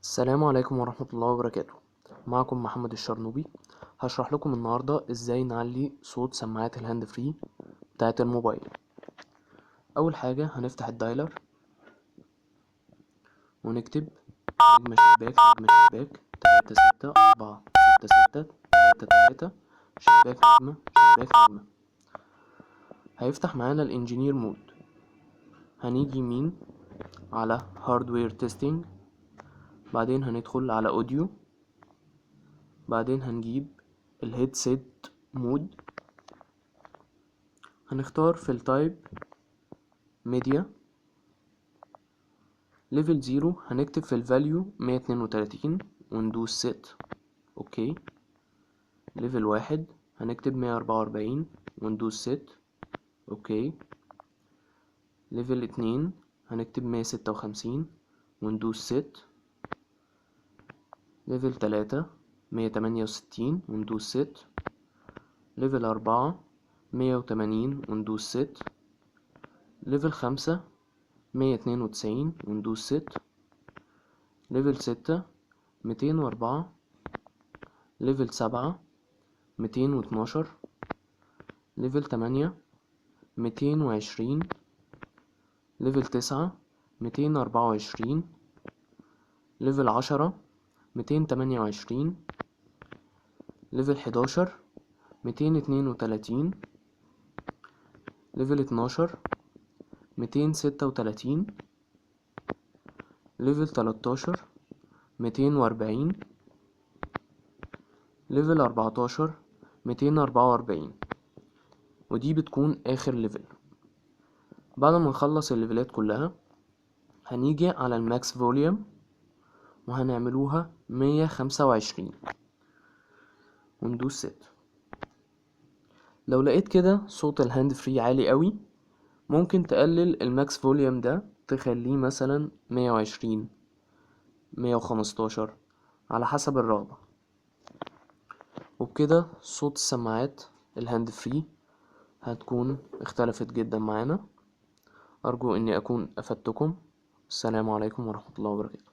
السلام عليكم ورحمة الله وبركاته. معكم محمد الشرنوبي. هشرح لكم النهاردة ازاي نعلي صوت سماعات الهاند فري بتاعة الموبايل. اول حاجة هنفتح الدايلر ونكتب نجمة شباك نجمة شباك 3 6 4 6 6 3 3 شباك نجمة شباك نجمة. هيفتح معانا الانجينير مود. هنيجي يمين على هاردوير تيستينج، بعدين هندخل على اوديو، بعدين هنجيب الهيدسيت مود. هنختار في التايب ميديا ليفل 0، هنكتب في الفاليو 132 وندوس ست اوكي. ليفل 1 هنكتب 144 وندوس ست اوكي. ليفل 2 هنكتب 156 وندوس ست. ليفل 3 168 وندوس ست. ليفل 4 180 وندوس ست. ليفل 5 192 وندوس ست. ليفل 6 204. ليفل 7 212. ليفل 8 220. ليفل 9 224. ليفل 10 228. ليفل 11 232. ليفل 12 236. ليفل 13 240. ليفل 14 244. ودي بتكون اخر ليفل. بعد ما نخلص الليفلات كلها هنيجي على الماكس فوليوم وهنعملوها 125 وندوس ست. لو لقيت كده صوت الهاند فري عالي قوي، ممكن تقلل الماكس فوليوم ده تخليه مثلا 120 115 على حسب الرغبة. وبكده صوت السماعات الهاند فري هتكون اختلفت جدا معانا. أرجو أني أكون أفدتكم. السلام عليكم ورحمة الله وبركاته.